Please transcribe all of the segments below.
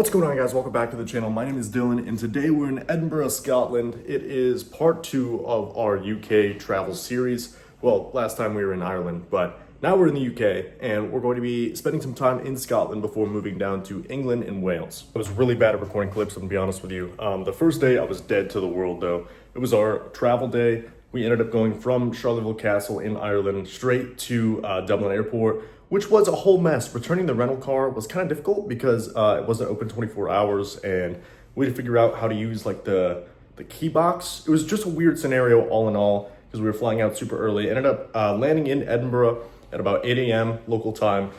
What's going on, guys? Welcome back to the channel. My name is Dylan, and today we're in Edinburgh, Scotland. It is part 2 of our UK travel series. Well, last time we were in Ireland, but now we're in the UK, and we're going to be spending some time in Scotland before moving down to England and Wales. I was really bad at recording clips, I'm gonna be honest with you. The first day I was dead to the world, though. It was our travel day. We ended up going from Charleville Castle in Ireland straight to Dublin Airport, which was a whole mess. Returning the rental car was kind of difficult because it wasn't open 24 hours, and we had to figure out how to use like the key box. It was just a weird scenario all in all because we were flying out super early. Ended up landing in Edinburgh at about 8 a.m. local time.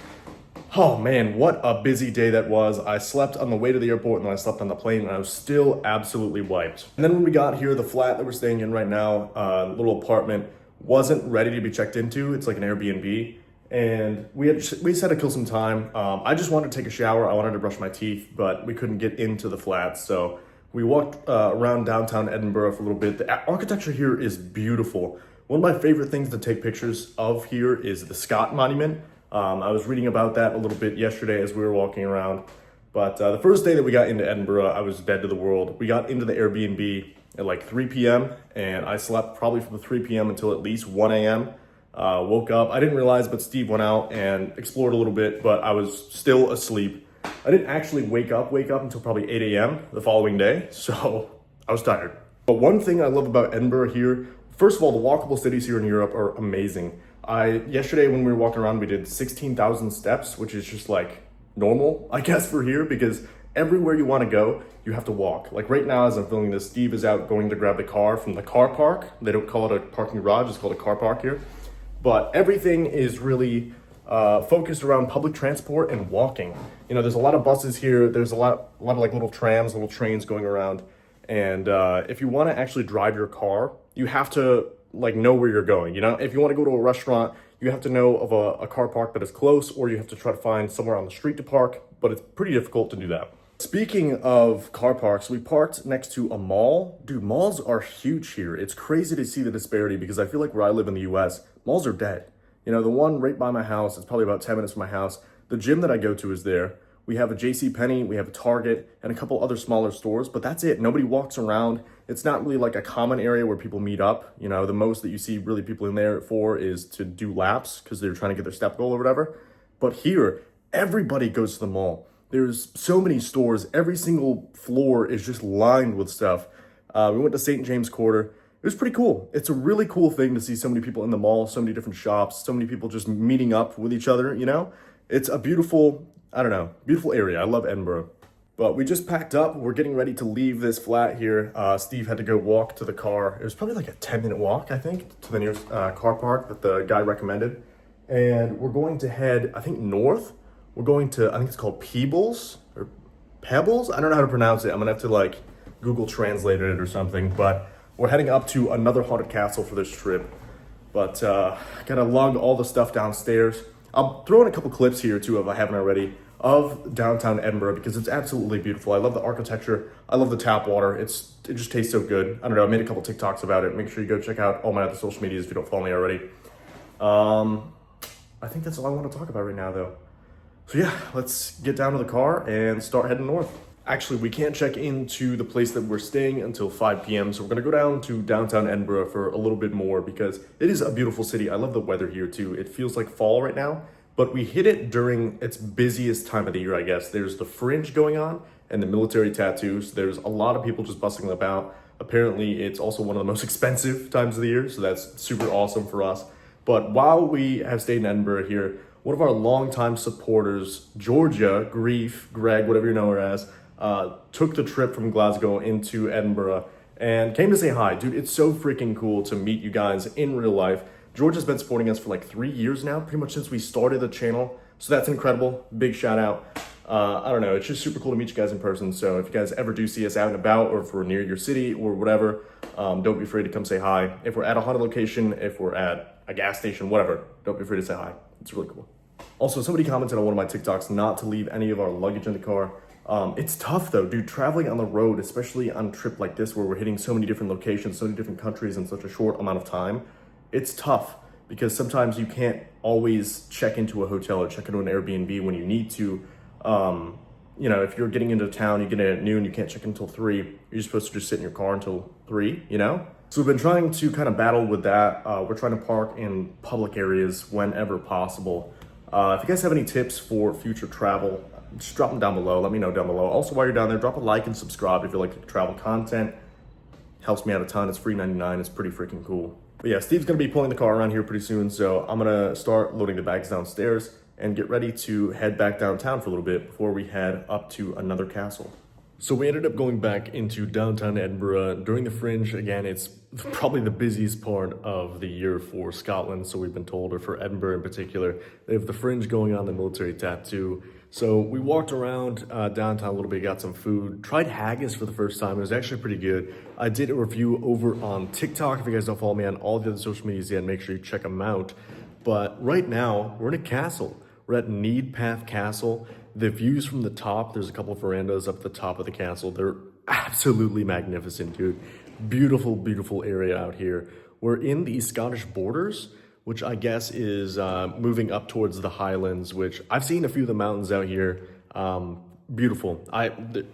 Oh man, what a busy day that was. I slept on the way to the airport and then I slept on the plane, and I was still absolutely wiped. And then when we got here, the flat that we're staying in right now, little apartment, wasn't ready to be checked into. It's like an Airbnb. And we just had to kill some time. I just wanted to take a shower. I wanted to brush my teeth, but we couldn't get into the flat. So we walked around downtown Edinburgh for a little bit. The architecture here is beautiful. One of my favorite things to take pictures of here is the Scott Monument. I was reading about that a little bit yesterday as we were walking around. But the first day that we got into Edinburgh, I was dead to the world. We got into the Airbnb at like 3 p.m. and I slept probably from 3 p.m. until at least 1 a.m. Woke up. I didn't realize, but Steve went out and explored a little bit, but I was still asleep. I didn't actually wake up until probably 8 a.m. the following day, so I was tired. But one thing I love about Edinburgh here, first of all, the walkable cities here in Europe are amazing. Yesterday when we were walking around, we did 16,000 steps, which is just like normal, I guess, for here, because everywhere you want to go, you have to walk. Like right now, as I'm filming this, Steve is out going to grab the car from the car park. They don't call it a parking garage, it's called a car park here. But everything is really focused around public transport and walking. You know, there's a lot of buses here. There's a lot of like little trams, little trains going around. And if you want to actually drive your car, you have to like know where you're going. You know, if you want to go to a restaurant, you have to know of a car park that is close, or you have to try to find somewhere on the street to park. But it's pretty difficult to do that. Speaking of car parks, we parked next to a mall. Dude, malls are huge here. It's crazy to see the disparity because I feel like where I live in the US, malls are dead. You know, the one right by my house, it's probably about 10 minutes from my house. The gym that I go to is there. We have a JCPenney, we have a Target, and a couple other smaller stores, but that's it. Nobody walks around. It's not really like a common area where people meet up. You know, the most that you see really people in there for is to do laps because they're trying to get their step goal or whatever. But here, everybody goes to the mall. There's so many stores. Every single floor is just lined with stuff. We went to St. James Quarter. It was pretty cool. It's a really cool thing to see so many people in the mall, so many different shops, so many people just meeting up with each other, you know? It's a beautiful, I don't know, beautiful area. I love Edinburgh. But we just packed up. We're getting ready to leave this flat here. Steve had to go walk to the car. It was probably like a 10-minute walk, I think, to the nearest car park that the guy recommended. And we're going to head, I think, north. We're going to, I think it's called Peebles or Pebbles. I don't know how to pronounce it. I'm gonna have to like Google translate it or something, but we're heading up to another haunted castle for this trip. But gotta lug all the stuff downstairs. I'll throw in a couple clips here too, if I haven't already, of downtown Edinburgh because it's absolutely beautiful. I love the architecture. I love the tap water. It just tastes so good. I don't know, I made a couple TikToks about it. Make sure you go check out all my other social medias if you don't follow me already. I think that's all I want to talk about right now though. So yeah, let's get down to the car and start heading north. Actually, we can't check into the place that we're staying until 5 p.m. So we're gonna go down to downtown Edinburgh for a little bit more because it is a beautiful city. I love the weather here too. It feels like fall right now, but we hit it during its busiest time of the year, I guess. There's the Fringe going on and the military tattoos. There's a lot of people just bustling about. Apparently, it's also one of the most expensive times of the year, so that's super awesome for us. But while we have stayed in Edinburgh here, one of our longtime supporters, Georgia, Greg, whatever you know her as, took the trip from Glasgow into Edinburgh and came to say hi. Dude, it's so freaking cool to meet you guys in real life. Georgia's been supporting us for like 3 years now, pretty much since we started the channel. So that's incredible. Big shout out. I don't know, it's just super cool to meet you guys in person. So if you guys ever do see us out and about, or if we're near your city or whatever, don't be afraid to come say hi. If we're at a haunted location, if we're at a gas station, whatever, don't be afraid to say hi. It's really cool. Also, somebody commented on one of my TikToks not to leave any of our luggage in the car. It's tough though, dude, traveling on the road, especially on a trip like this where we're hitting so many different locations, so many different countries in such a short amount of time. It's tough because sometimes you can't always check into a hotel or check into an Airbnb when you need to. you know, if you're getting into town, you get in at noon, you can't check in until 3, you're supposed to just sit in your car until 3, you know? So we've been trying to kind of battle with that. We're trying to park in public areas whenever possible. If you guys have any tips for future travel, just drop them down below. Let me know down below. Also, while you're down there, drop a like and subscribe if you like travel content. Helps me out a ton. It's free 99. It's pretty freaking cool. But yeah, Steve's gonna be pulling the car around here pretty soon, so I'm gonna start loading the bags downstairs and get ready to head back downtown for a little bit before we head up to another castle. So we ended up going back into downtown Edinburgh during the Fringe. Again, it's probably the busiest part of the year for Scotland, so we've been told, or for Edinburgh in particular. They have the Fringe going on, the military tattoo. So we walked around downtown a little bit, got some food, tried haggis for the first time. It was actually pretty good. I did a review over on TikTok. If you guys don't follow me on all the other social medias yet, make sure you check them out. But right now, we're in a castle. We're at Needpath Castle. The views from the top, there's a couple of verandas up at the top of the castle. They're absolutely magnificent, dude. Beautiful, beautiful area out here. We're in the Scottish borders, which I guess is moving up towards the Highlands, which I've seen a few of the mountains out here. Beautiful.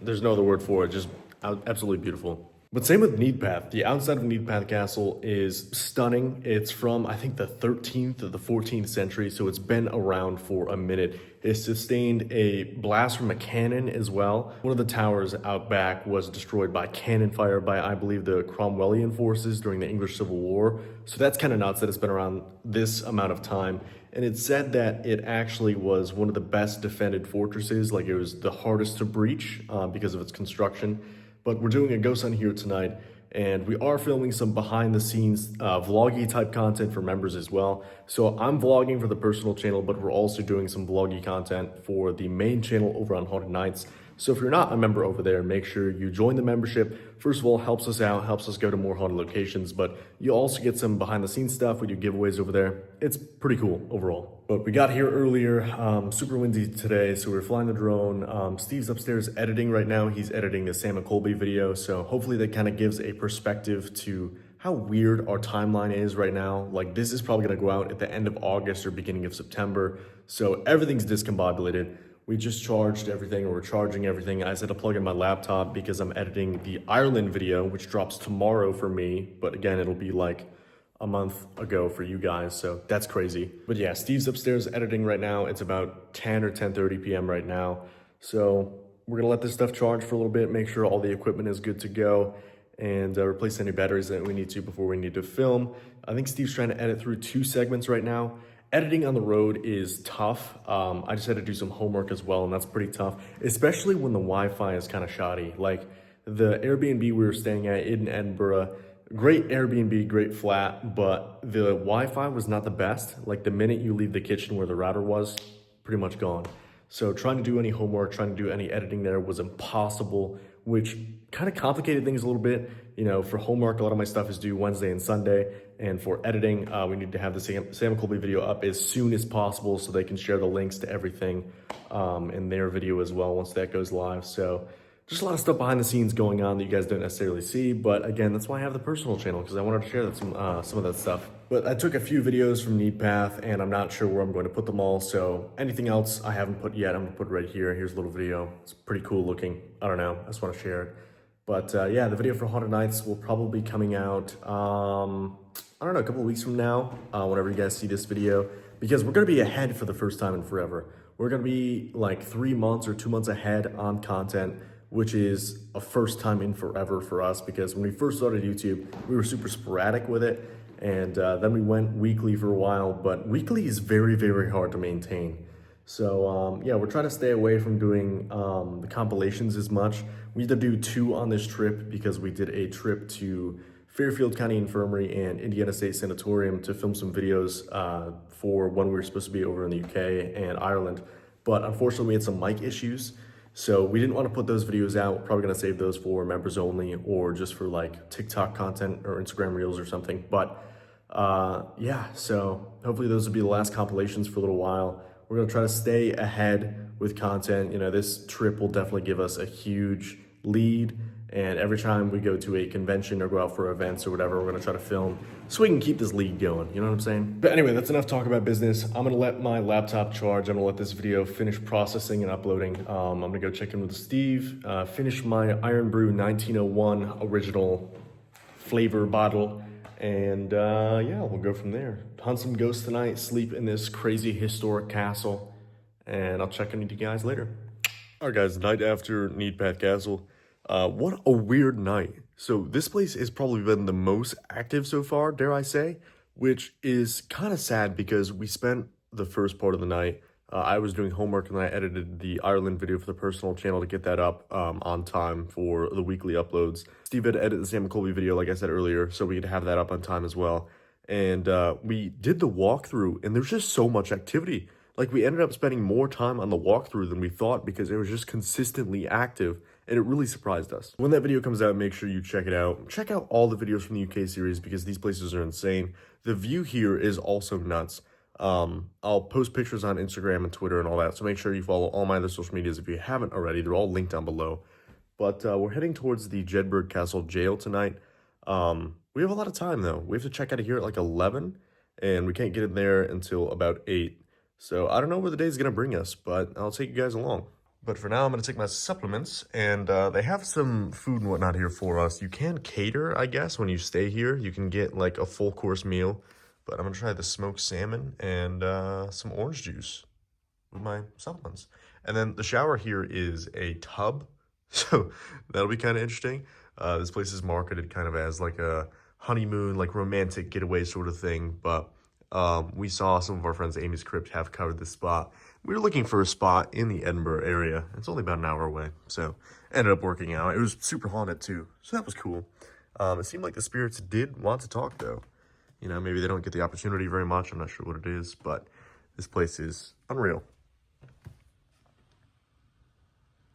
There's no other word for it, just absolutely beautiful. But same with Needpath. The outside of Needpath Castle is stunning. It's from, I think, the 13th or the 14th century, so it's been around for a minute. It sustained a blast from a cannon as well. One of the towers out back was destroyed by cannon fire by, I believe, the Cromwellian forces during the English Civil War. So that's kind of nuts that it's been around this amount of time. And it's said that it actually was one of the best defended fortresses, like it was the hardest to breach because of its construction. But we're doing a ghost hunt here tonight, and we are filming some behind the scenes vloggy type content for members as well. So I'm vlogging for the personal channel, but we're also doing some vloggy content for the main channel over on Haunted Nights. So if you're not a member over there, make sure you join the membership. First of all, helps us out, helps us go to more haunted locations, but you also get some behind the scenes stuff. We do giveaways over there. It's pretty cool overall. But we got here earlier, super windy today, so we're flying the drone. Steve's upstairs editing right now. He's editing the Sam and Colby video, so hopefully that kind of gives a perspective to how weird our timeline is right now. Like, this is probably gonna go out at the end of August or beginning of September, so everything's discombobulated. We just charged everything, or we're charging everything. I just had to plug in my laptop because I'm editing the Ireland video, which drops tomorrow for me. But again, it'll be like a month ago for you guys, so that's crazy. But yeah, Steve's upstairs editing right now. It's about 10 or 10:30 p.m. right now. So we're gonna let this stuff charge for a little bit, make sure all the equipment is good to go, and replace any batteries that we need to before we need to film. I think Steve's trying to edit through 2 segments right now. Editing on the road is tough. I just had to do some homework as well, and that's pretty tough, especially when the Wi-Fi is kind of shoddy. Like the Airbnb we were staying at in Edinburgh, great Airbnb, great flat, but the Wi-Fi was not the best. Like the minute you leave the kitchen where the router was, pretty much gone. So trying to do any homework, trying to do any editing there was impossible, which kind of complicated things a little bit. You know, for homework, a lot of my stuff is due Wednesday and Sunday. And for editing, we need to have the Sam and Colby video up as soon as possible so they can share the links to everything in their video as well once that goes live. So just a lot of stuff behind the scenes going on that you guys don't necessarily see. But again, that's why I have the personal channel, because I wanted to share that some of that stuff. But I took a few videos from Needpath, and I'm not sure where I'm going to put them all. So anything else I haven't put yet, I'm gonna put right here. Here's a little video. It's pretty cool looking. I don't know, I just want to share it. But yeah, the video for Haunted Nights will probably be coming out, I don't know, a couple of weeks from now, whenever you guys see this video, because we're gonna be ahead for the first time in forever. We're gonna be like 3 months or 2 months ahead on content, which is a first time in forever for us, because when we first started YouTube, we were super sporadic with it, and then we went weekly for a while, but weekly is very, very hard to maintain. So yeah, we're trying to stay away from doing the compilations as much. We had to do 2 on this trip because we did a trip to Fairfield County Infirmary and Indiana State Sanatorium to film some videos for when we were supposed to be over in the UK and Ireland. But unfortunately, we had some mic issues, so we didn't want to put those videos out. We're probably gonna save those for members only, or just for like TikTok content or Instagram Reels or something. But yeah, so hopefully those will be the last compilations for a little while. We're gonna try to stay ahead with content. You know, this trip will definitely give us a huge lead And every time we go to a convention or go out for events or whatever, we're gonna try to film so we can keep this league going, you know what I'm saying? But anyway, that's enough talk about business. I'm gonna let my laptop charge. I'm gonna let this video finish processing and uploading. I'm gonna go check in with Steve, finish my Iron Brew 1901 original flavor bottle, and yeah, we'll go from there. Hunt some ghosts tonight, sleep in this crazy historic castle, and I'll check in with you guys later. All right, guys, night after Needpat Castle. What a weird night. So this place has probably been the most active so far, dare I say, which is kind of sad because we spent the first part of the night. I was doing homework and then I edited the Ireland video for the personal channel to get that up on time for the weekly uploads. Steve had edited the Sam Colby video, like I said earlier, so we could have that up on time as well. And we did the walkthrough, and there's just so much activity. Like, we ended up spending more time on the walkthrough than we thought because it was just consistently active, and it really surprised us. When that video comes out, make sure you check it out. Check out all the videos from the UK series because these places are insane. The view here is also nuts. I'll post pictures on Instagram and Twitter and all that, so make sure you follow all my other social medias if you haven't already. They're all linked down below. But we're heading towards the Edinburgh Castle jail tonight. We have a lot of time, though. We have to check out of here at like 11, and we can't get in there until about 8. So I don't know where the day is going to bring us, but I'll take you guys along. But for now, I'm going to take my supplements, and they have some food and whatnot here for us. You can cater, I guess, when you stay here. You can get like a full course meal, but I'm going to try the smoked salmon and some orange juice with my supplements. And then the shower here is a tub, so that'll be kind of interesting. This place is marketed kind of as like a honeymoon, like romantic getaway sort of thing, but we saw some of our friends at Amy's Crypt have covered this spot. We were looking for a spot in the Edinburgh area. It's only about an hour away, so ended up working out. It was super haunted too, so that was cool. It seemed like the spirits did want to talk though. You know, maybe they don't get the opportunity very much. I'm not sure what it is, but this place is unreal.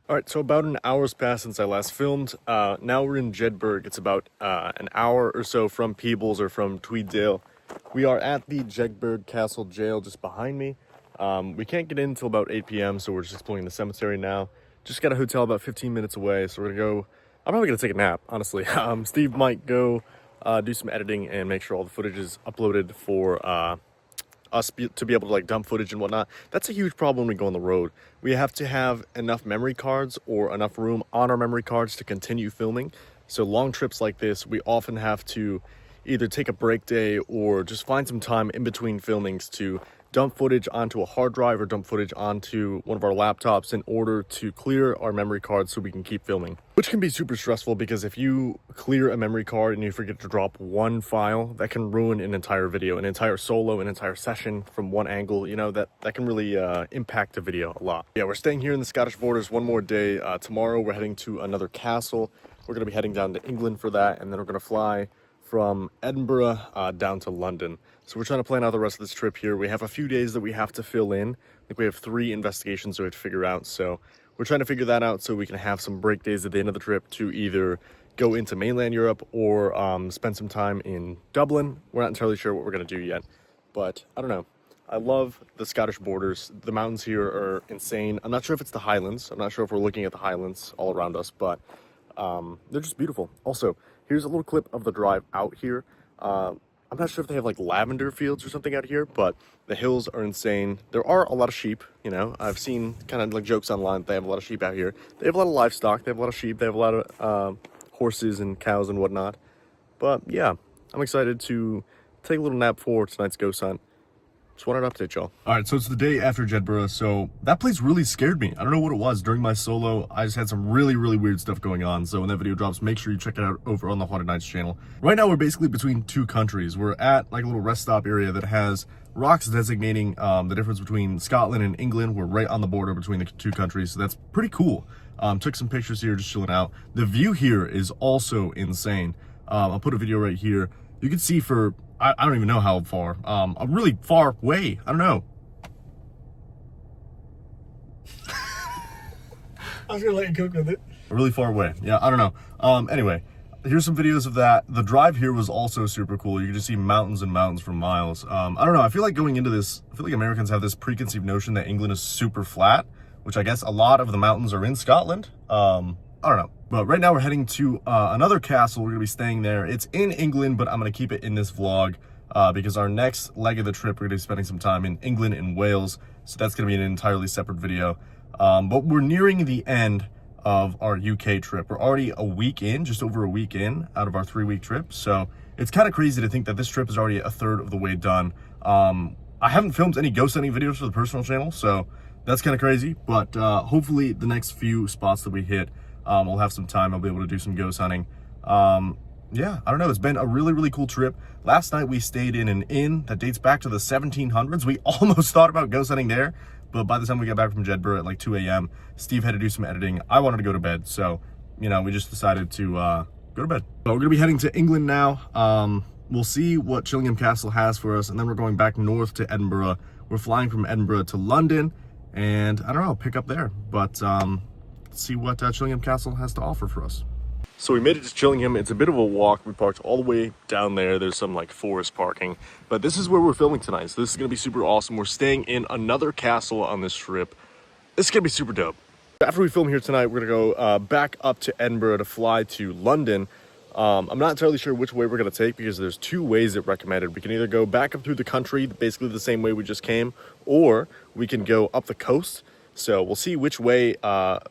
All right, so about an hour's passed since I last filmed. Now we're in Edinburgh. It's about an hour or so from Peebles or from Tweeddale. We are at the Edinburgh Castle Jail just behind me. We can't get in until about 8 p.m., so we're just exploring the cemetery now. Just got a hotel about 15 minutes away, so we're gonna go. I'm probably gonna take a nap, honestly. Steve might go do some editing and make sure all the footage is uploaded for us to be able to like dump footage and whatnot. That's a huge problem when we go on the road. We have to have enough memory cards or enough room on our memory cards to continue filming. So long trips like this, we often have to either take a break day or just find some time in between filmings to dump footage onto a hard drive or dump footage onto one of our laptops in order to clear our memory cards so we can keep filming. Which can be super stressful because if you clear a memory card and you forget to drop one file, that can ruin an entire video, an entire solo, an entire session from one angle. You know, that can really impact a video a lot. Yeah, we're staying here in the Scottish borders one more day. Tomorrow we're heading to another castle. We're going to be heading down to England for that, and then we're going to fly from Edinburgh down to London. So we're trying to plan out the rest of this trip here. We have a few days that we have to fill in. I think we have 3 investigations we have to figure out. So we're trying to figure that out so we can have some break days at the end of the trip to either go into mainland Europe or spend some time in Dublin. We're not entirely sure what we're going to do yet, but I don't know. I love the Scottish borders. The mountains here are insane. I'm not sure if it's the Highlands. I'm not sure if we're looking at the Highlands all around us, but they're just beautiful. Also, here's a little clip of the drive out here. I'm not sure if they have like lavender fields or something out here, but the hills are insane. There are a lot of sheep, you know. I've seen kind of like jokes online that they have a lot of sheep out here. They have a lot of livestock. They have a lot of sheep. They have a lot of horses and cows and whatnot. But yeah, I'm excited to take a little nap for tonight's ghost hunt. Just wanted to update y'all. All right, so it's the day after Edinburgh, so that place really scared me. I don't know what it was. During my solo, I just had some really, really weird stuff going on. So when that video drops, make sure you check it out over on the Haunted Nights channel. Right now, we're basically between 2 countries. We're at like a little rest stop area that has rocks designating the difference between Scotland and England. We're right on the border between the 2 countries, so that's pretty cool. Took some pictures here, just chilling out. The view here is also insane. I'll put a video right here. You can see for, I don't even know how far, a really far way. I don't know. I was gonna let you cook with it. A really far away. Yeah, I don't know. Anyway, here's some videos of that. The drive here was also super cool. You can just see mountains and mountains for miles. I don't know. I feel like going into this, I feel like Americans have this preconceived notion that England is super flat, which I guess a lot of the mountains are in Scotland. I don't know. But right now we're heading to another castle. We're going to be staying there. It's in England, but I'm going to keep it in this vlog because our next leg of the trip, we're going to be spending some time in England and Wales. So that's going to be an entirely separate video. But we're nearing the end of our UK trip. We're already a week in, just over a week in out of our 3-week trip. So it's kind of crazy to think that this trip is already a third of the way done. I haven't filmed any ghost hunting videos for the personal channel, so that's kind of crazy. But hopefully the next few spots that we hit, we'll have some time. I'll be able to do some ghost hunting. Yeah, I don't know. It's been a really, really cool trip. Last night we stayed in an inn that dates back to the 1700s. We almost thought about ghost hunting there, but by the time we got back from Edinburgh at like 2 a.m., Steve had to do some editing. I wanted to go to bed, so, you know, we just decided to go to bed. So we're going to be heading to England now. We'll see what Chillingham Castle has for us, and then we're going back north to Edinburgh. We're flying from Edinburgh to London, and I don't know, pick up there. But let's see what Chillingham Castle has to offer for us. So we made it to Chillingham. It's a bit of a walk. We parked all the way down there. There's some like forest parking, but this is where we're filming tonight. So this is going to be super awesome. We're staying in another castle on this trip. This is going to be super dope. After we film here tonight, we're going to go back up to Edinburgh to fly to London. I'm not entirely sure which way we're going to take because there's 2 ways that recommended. We can either go back up through the country, basically the same way we just came, or we can go up the coast. So we'll see which way,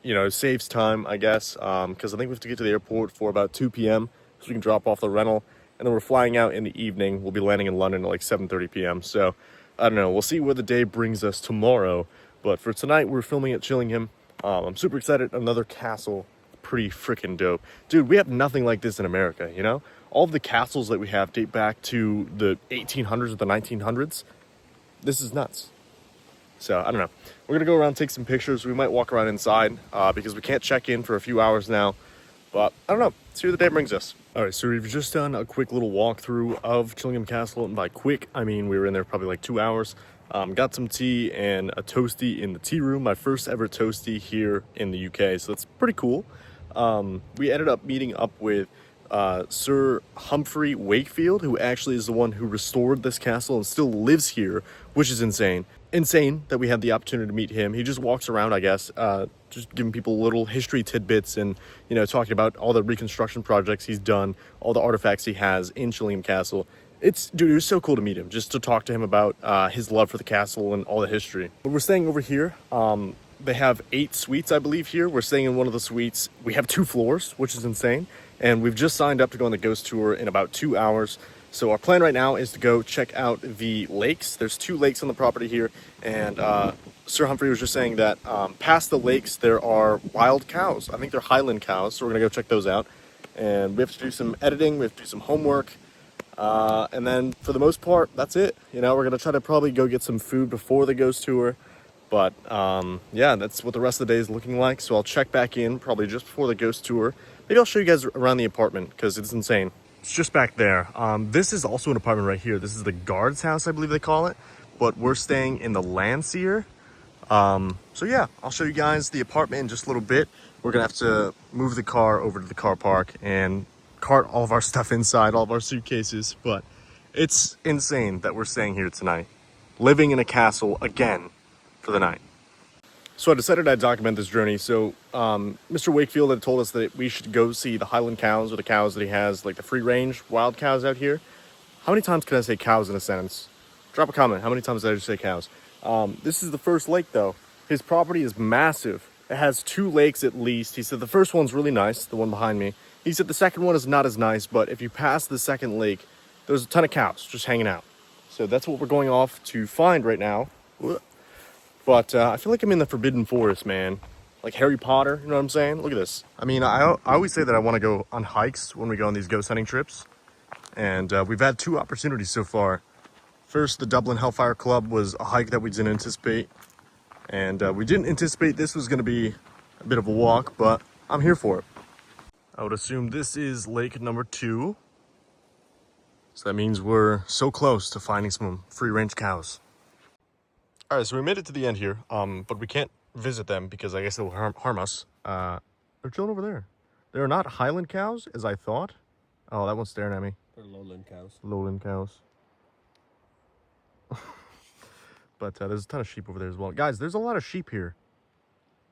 you know, saves time, I guess, because I think we have to get to the airport for about 2 p.m. so we can drop off the rental, and then we're flying out in the evening. We'll be landing in London at like 7:30 p.m. So I don't know. We'll see where the day brings us tomorrow. But for tonight, we're filming at Chillingham. I'm super excited. Another castle. Pretty freaking dope. Dude, we have nothing like this in America, you know? All of the castles that we have date back to the 1800s or the 1900s. This is nuts. So, I don't know. We're going to go around, take some pictures. We might walk around inside because we can't check in for a few hours now. But, I don't know. See where the day brings us. All right, so we've just done a quick little walkthrough of Chillingham Castle. And by quick, I mean we were in there probably like 2 hours. Got some tea and a toasty in the tea room. My first ever toasty here in the UK. So, that's pretty cool. We ended up meeting up with Sir Humphrey Wakefield, who actually is the one who restored this castle and still lives here, which is insane. Insane that we had the opportunity to meet him. He just walks around, I guess, just giving people little history tidbits and, you know, talking about all the reconstruction projects he's done, all the artifacts he has in Chillingham Castle. Dude, it was so cool to meet him, just to talk to him about his love for the castle and all the history. But we're staying over here. They have 8 suites, I believe, here. We're staying in one of the suites. We have 2 floors, which is insane. And we've just signed up to go on the ghost tour in about 2 hours. So our plan right now is to go check out the lakes. There's 2 lakes on the property here. And Sir Humphrey was just saying that past the lakes, there are wild cows. I think they're Highland cows. So we're going to go check those out. And we have to do some editing. We have to do some homework. And then for the most part, that's it. You know, we're going to try to probably go get some food before the ghost tour. But, yeah, that's what the rest of the day is looking like. So I'll check back in probably just before the ghost tour. Maybe I'll show you guys around the apartment because it's insane. It's just back there. This is also an apartment right here. This is the guard's house, I believe they call it. But we're staying in the Landseer. So, yeah, I'll show you guys the apartment in just a little bit. We're going to have to move the car over to the car park and cart all of our stuff inside, all of our suitcases. But it's insane that we're staying here tonight. Living in a castle again. For the night. So I decided I'd document this journey. So Mr. Wakefield had told us that we should go see the Highland cows, or the cows that he has, like the free range wild cows out here. How many times can I say cows in a sentence? Drop a comment. How many times did I just say cows? This is the first lake though. His property is massive. It has 2 lakes at least. He said the first one's really nice, the one behind me. He said the second one is not as nice, but if you pass the second lake, there's a ton of cows just hanging out. So that's what we're going off to find right now. But I feel like I'm in the Forbidden Forest, man. Like Harry Potter, you know what I'm saying? Look at this. I mean, I always say that I want to go on hikes when we go on these ghost hunting trips. And we've had 2 opportunities so far. First, the Dublin Hellfire Club was a hike that we didn't anticipate. And we didn't anticipate this was going to be a bit of a walk, but I'm here for it. I would assume this is lake number 2. So that means we're so close to finding some free-range cows. All right, so we made it to the end here, but we can't visit them because I guess they'll harm us. They're chilling over there. They're not Highland cows, as I thought. Oh, that one's staring at me. They're lowland cows. Lowland cows. But there's a ton of sheep over there as well. Guys, there's a lot of sheep here.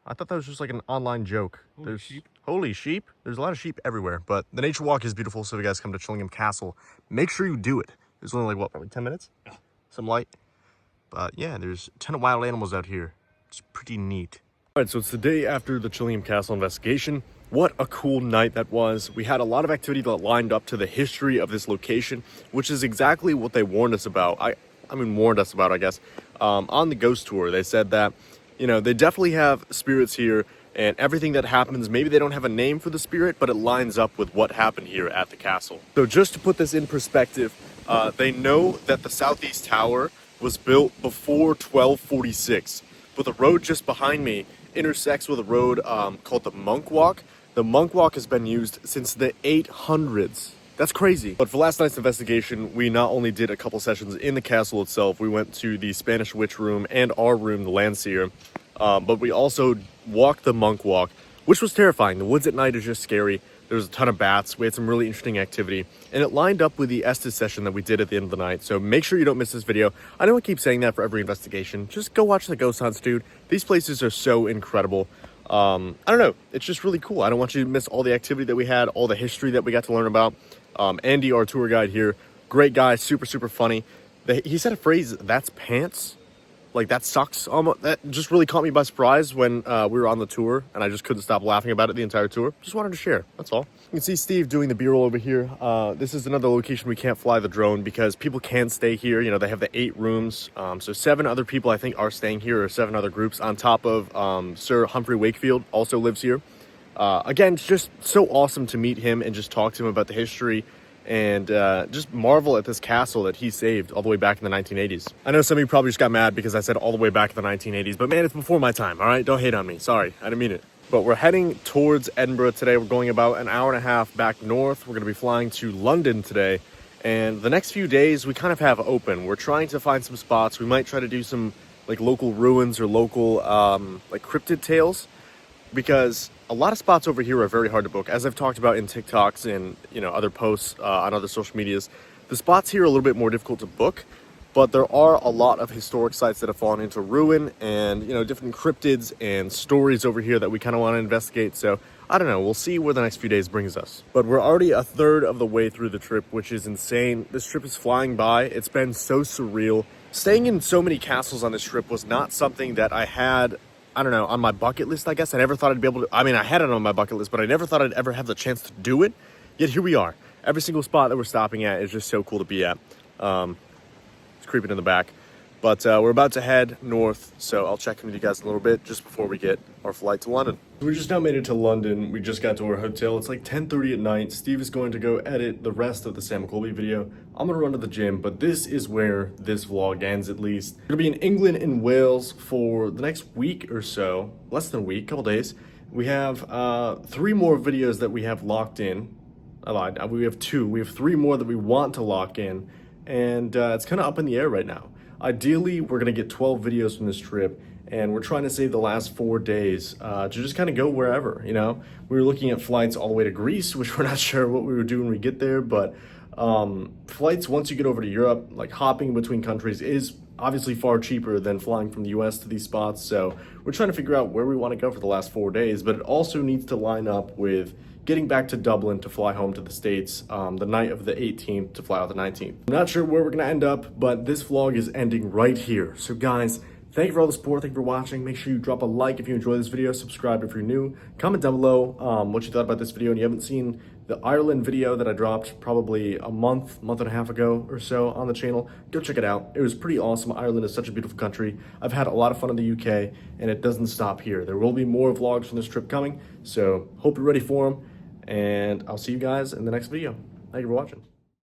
I thought that was just like an online joke. There's sheep. Holy sheep. There's a lot of sheep everywhere, but the nature walk is beautiful. So if you guys come to Chillingham Castle, make sure you do it. There's only like, what, probably 10 minutes? Yeah. Some light. But yeah, there's a ton of wild animals out here. It's pretty neat. All right, so it's the day after the Chillingham Castle investigation. What a cool night that was. We had a lot of activity that lined up to the history of this location, which is exactly what they warned us about. I mean, warned us about, I guess. On the ghost tour, they said that, you know, they definitely have spirits here, and everything that happens, maybe they don't have a name for the spirit, but it lines up with what happened here at the castle. So just to put this in perspective, they know that the Southeast Tower was built before 1246, but the road just behind me intersects with a road called the Monk Walk. The Monk Walk has been used since the 800s. That's crazy. But for last night's investigation, we not only did a couple sessions in the castle itself, we went to the Spanish Witch Room and our room, the Landseer, but we also walked the Monk Walk, which was terrifying. The woods at night is just scary. There was a ton of bats. We had some really interesting activity, and it lined up with the Estes session that we did at the end of the night. So make sure you don't miss this video. I know I keep saying that for every investigation. Just go watch the ghost hunts, dude. These places are so incredible. I don't know. It's just really cool. I don't want you to miss all the activity that we had, all the history that we got to learn about. Andy, our tour guide here, great guy, super, super funny. He said a phrase, "That's pants." Like, that sucks. That just really caught me by surprise when we were on the tour, and I just couldn't stop laughing about it the entire tour. Just wanted to share, that's all. You can see Steve doing the B-roll over here. This is another location we can't fly the drone because people can stay here. You know, they have the 8 rooms. So 7 other people, I think, are staying here, or 7 other groups, on top of Sir Humphrey Wakefield also lives here. Again, it's just so awesome to meet him and just talk to him about the history and just marvel at this castle that he saved all the way back in the 1980s. I know some of you probably just got mad because I said all the way back in the 1980s, but man, it's before my time, all right? Don't hate on me. Sorry, I didn't mean it. But we're heading towards Edinburgh today. We're going about an hour and a half back north. We're going to be flying to London today. And the next few days we kind of have open. We're trying to find some spots. We might try to do some like local ruins or local like cryptid tales, because a lot of spots over here are very hard to book. As I've talked about in TikToks and, you know, other posts on other social medias, the spots here are a little bit more difficult to book, but there are a lot of historic sites that have fallen into ruin and, you know, different cryptids and stories over here that we kind of want to investigate. So I don't know, we'll see where the next few days brings us. But we're already a third of the way through the trip, which is insane. This trip is flying by. It's been so surreal. Staying in so many castles on this trip was not something that I had, I don't know, on my bucket list, I guess. I never thought I'd be able to, I mean, I had it on my bucket list, but I never thought I'd ever have the chance to do it. Yet here we are. Every single spot that we're stopping at is just so cool to be at. It's creeping in the back. But we're about to head north, so I'll check in with you guys in a little bit just before we get our flight to London. We just now made it to London. We just got to our hotel. It's like 10:30 at night. Steve is going to go edit the rest of the Sam Colby video. I'm going to run to the gym, but this is where this vlog ends, at least. We're going to be in England and Wales for the next week or so. Less than a week, couple days. We have 3 more videos that we have locked in. I lied. We have 2. We have 3 more that we want to lock in, and it's kind of up in the air right now. Ideally, we're going to get 12 videos from this trip, and we're trying to save the last 4 days to just kind of go wherever, you know? We were looking at flights all the way to Greece, which we're not sure what we would do when we get there, but flights once you get over to Europe, like hopping between countries, is obviously far cheaper than flying from the US to these spots, so we're trying to figure out where we want to go for the last 4 days, but it also needs to line up with getting back to Dublin to fly home to the States the night of the 18th to fly out the 19th. I'm not sure where we're gonna end up, but this vlog is ending right here. So guys, thank you for all the support, thank you for watching. Make sure you drop a like if you enjoyed this video, subscribe if you're new, comment down below what you thought about this video, and you haven't seen the Ireland video that I dropped probably a month and a half ago or so on the channel. Go check it out. It was pretty awesome. Ireland is such a beautiful country. I've had a lot of fun in the UK, and it doesn't stop here. There will be more vlogs from this trip coming, so hope you're ready for them. And I'll see you guys in the next video. Thank you for watching.